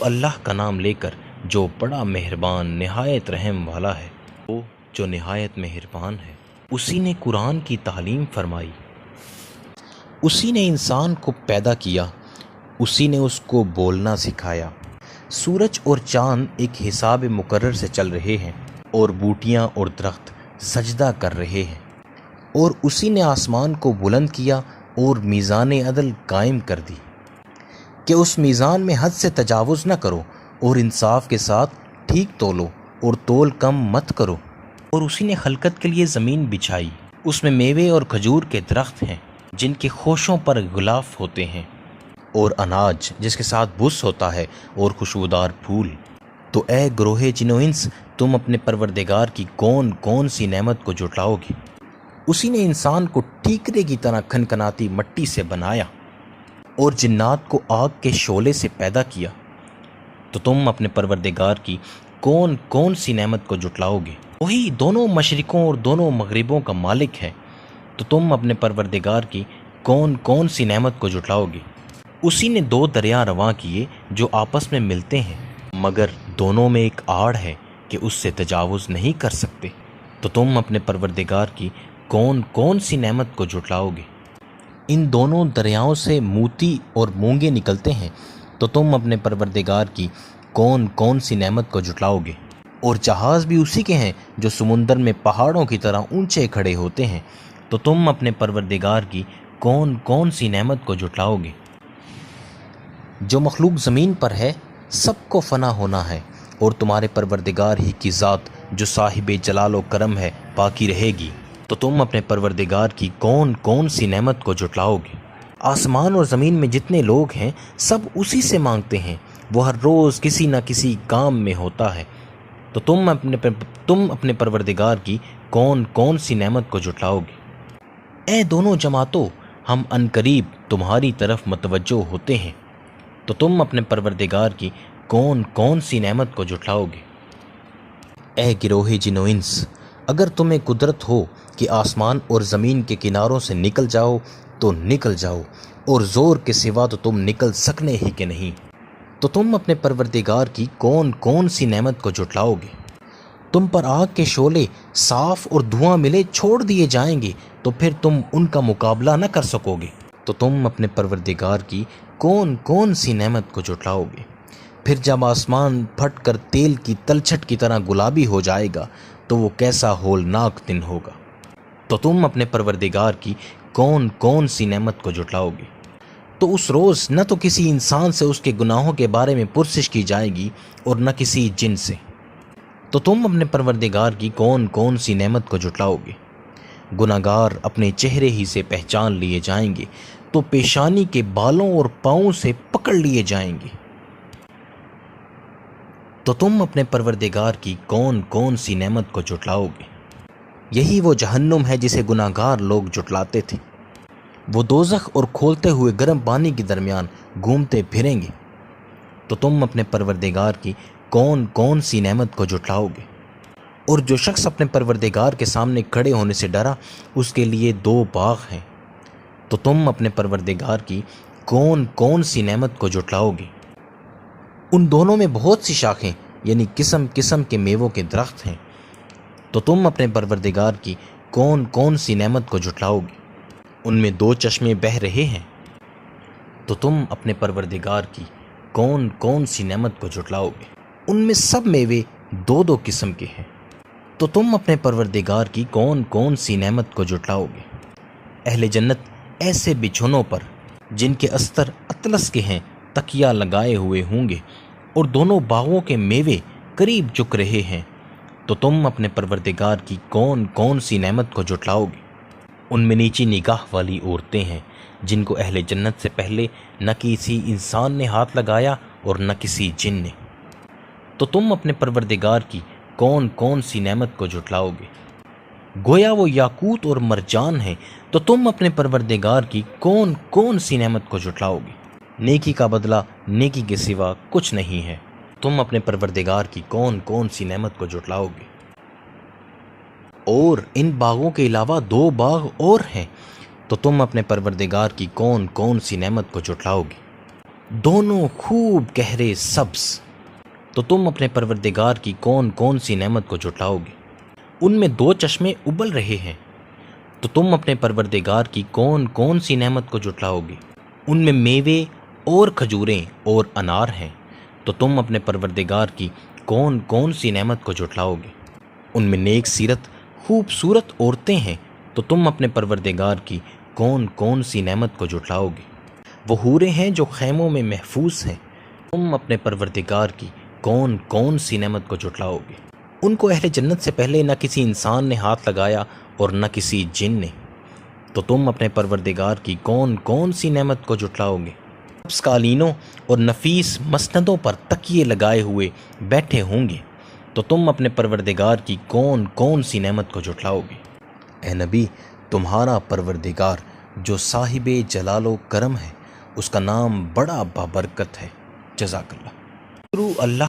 اللہ کا نام لے کر جو بڑا مہربان نہایت رحم والا ہے، وہ جو نہایت مہربان ہے۔ اسی نے قرآن کی تعلیم فرمائی، اسی نے انسان کو پیدا کیا، اسی نے اس کو بولنا سکھایا۔ سورج اور چاند ایک حساب مقرر سے چل رہے ہیں، اور بوٹیاں اور درخت سجدہ کر رہے ہیں، اور اسی نے آسمان کو بلند کیا اور میزان عدل قائم کر دی کہ اس میزان میں حد سے تجاوز نہ کرو، اور انصاف کے ساتھ ٹھیک تولو اور تول کم مت کرو۔ اور اسی نے خلقت کے لیے زمین بچھائی، اس میں میوے اور کھجور کے درخت ہیں جن کے خوشوں پر غلاف ہوتے ہیں، اور اناج جس کے ساتھ بس ہوتا ہے، اور خوشبودار پھول۔ تو اے گروہ جن و انس، تم اپنے پروردگار کی کون کون سی نعمت کو جھٹلاؤ گے؟ اسی نے انسان کو ٹھیکرے کی طرح کھنکھناتی مٹی سے بنایا، اور جنات کو آگ کے شعلے سے پیدا کیا۔ تو تم اپنے پروردگار کی کون کون سی نعمت کو جھٹلاؤ گے؟ وہی دونوں مشرقوں اور دونوں مغربوں کا مالک ہے، تو تم اپنے پروردگار کی کون کون سی نعمت کو جھٹلاؤ گے؟ اسی نے دو دریا رواں کیے جو آپس میں ملتے ہیں، مگر دونوں میں ایک آڑ ہے کہ اس سے تجاوز نہیں کر سکتے، تو تم اپنے پروردگار کی کون کون سی نعمت کو جھٹلاؤ گے؟ ان دونوں دریاؤں سے موتی اور مونگے نکلتے ہیں، تو تم اپنے پروردگار کی کون کون سی نعمت کو جھٹلاؤ گے؟ اور جہاز بھی اسی کے ہیں جو سمندر میں پہاڑوں کی طرح اونچے کھڑے ہوتے ہیں، تو تم اپنے پروردگار کی کون کون سی نعمت کو جھٹلاؤ گے؟ جو مخلوق زمین پر ہے سب کو فنا ہونا ہے، اور تمہارے پروردگار ہی کی ذات جو صاحب جلال و کرم ہے باقی رہے گی، تو تم اپنے پروردگار کی کون کون سی نعمت کو جھٹلاؤ گے؟ آسمان اور زمین میں جتنے لوگ ہیں سب اسی سے مانگتے ہیں، وہ ہر روز کسی نہ کسی کام میں ہوتا ہے، تو تم اپنے پروردگار کی کون کون سی نعمت کو جھٹلاؤ گے؟ اے دونوں جماعتوں، ہم عنقریب تمہاری طرف متوجہ ہوتے ہیں، تو تم اپنے پروردگار کی کون کون سی نعمت کو جھٹلاؤ گے؟ اے گروہ جن و انس، اگر تمہیں قدرت ہو کہ آسمان اور زمین کے کناروں سے نکل جاؤ تو نکل جاؤ، اور زور کے سوا تو تم نکل سکنے ہی کہ نہیں، تو تم اپنے پروردگار کی کون کون سی نعمت کو جھٹلاؤ گے؟ تم پر آگ کے شعلے صاف اور دھواں ملے چھوڑ دیے جائیں گے، تو پھر تم ان کا مقابلہ نہ کر سکو گے، تو تم اپنے پروردگار کی کون کون سی نعمت کو جھٹلاؤ گے؟ پھر جب آسمان پھٹ کر تیل کی تلچھٹ کی طرح گلابی ہو جائے گا تو وہ کیسا ہولناک دن ہوگا، تو تم اپنے پروردگار کی کون کون سی نعمت کو جھٹلاؤ گے؟ تو اس روز نہ تو کسی انسان سے اس کے گناہوں کے بارے میں پرسش کی جائے گی اور نہ کسی جن سے، تو تم اپنے پروردگار کی کون کون سی نعمت کو جھٹلاؤ گے؟ گناہگار اپنے چہرے ہی سے پہچان لیے جائیں گے، تو پیشانی کے بالوں اور پاؤں سے پکڑ لیے جائیں گے، تو تم اپنے پروردگار کی کون کون سی نعمت کو جھٹلاؤ گے؟ یہی وہ جہنم ہے جسے گناہگار لوگ جھٹلاتے تھے، وہ دوزخ اور کھولتے ہوئے گرم پانی کے درمیان گھومتے پھریں گے، تو تم اپنے پروردگار کی کون کون سی نعمت کو جھٹلاؤ گے؟ اور جو شخص اپنے پروردگار کے سامنے کھڑے ہونے سے ڈرا اس کے لیے دو باغ ہیں، تو تم اپنے پروردگار کی کون کون سی نعمت کو جھٹلاؤ گے؟ ان دونوں میں بہت سی شاخیں یعنی قسم قسم کے میووں کے درخت ہیں، تو تم اپنے پروردگار کی کون کون سی نعمت کو جھٹلاؤ گے؟ ان میں دو چشمے بہہ رہے ہیں، تو تم اپنے پروردگار کی کون کون سی نعمت کو جھٹلاؤ گے؟ ان میں سب میوے دو دو قسم کے ہیں، تو تم اپنے پروردگار کی کون کون سی نعمت کو جھٹلاؤ گے؟ اہل جنت ایسے بچھونوں پر جن کے استر اطلس کے ہیں تکیہ لگائے ہوئے ہوں گے، اور دونوں باغوں کے میوے قریب جھک رہے ہیں، تو تم اپنے پروردگار کی کون کون سی نعمت کو جھٹلاؤ گے؟ ان میں نیچی نگاہ والی عورتیں ہیں جن کو اہل جنت سے پہلے نہ کسی انسان نے ہاتھ لگایا اور نہ کسی جن نے، تو تم اپنے پروردگار کی کون کون سی نعمت کو جھٹلاؤ گے؟ گویا وہ یاقوت اور مرجان ہیں، تو تم اپنے پروردگار کی کون کون سی نعمت کو جھٹلاؤ گے؟ نیکی کا بدلہ نیکی کے سوا کچھ نہیں ہے، تم اپنے پروردگار کی کون کون سی نعمت کو جھٹلاؤ گے؟ اور ان باغوں کے علاوہ دو باغ اور ہیں، تو تم اپنے پروردگار کی کون کون سی نعمت کو جھٹلاؤ گے؟ دونوں خوب گہرے سبز، تو تم اپنے پروردگار کی کون کون سی نعمت کو جھٹلاؤ گے؟ ان میں 2 چشمے ابل رہے ہیں، تو تم اپنے پروردگار کی کون کون سی نعمت کو جھٹلاؤ گے؟ ان میں میوے اور کھجوریں اور انار ہیں، تو تم اپنے پروردگار کی کون کون سی نعمت کو جھٹلاؤ گے؟ ان میں نیک سیرت خوبصورت عورتیں ہیں، تو تم اپنے پروردگار کی کون کون سی نعمت کو جھٹلاؤ گے؟ وہ حوریں ہیں جو خیموں میں محفوظ ہیں، تم اپنے پروردگار کی کون کون سی نعمت کو جھٹلاؤ گے؟ ان کو اہل جنت سے پہلے نہ کسی انسان نے ہاتھ لگایا اور نہ کسی جن نے، تو تم اپنے پروردگار کی کون کون سی نعمت کو جھٹلاؤ گے؟ سبز قالینوں اور نفیس مسندوں پر تکیے لگائے ہوئے بیٹھے ہوں گے، تو تم اپنے پروردگار کی کون کون سی نعمت کو جھٹلاؤ گے؟ اے نبی، تمہارا پروردگار جو صاحب جلال و کرم ہے، اس کا نام بڑا بابرکت ہے۔ جزاک اللہ۔ اللہ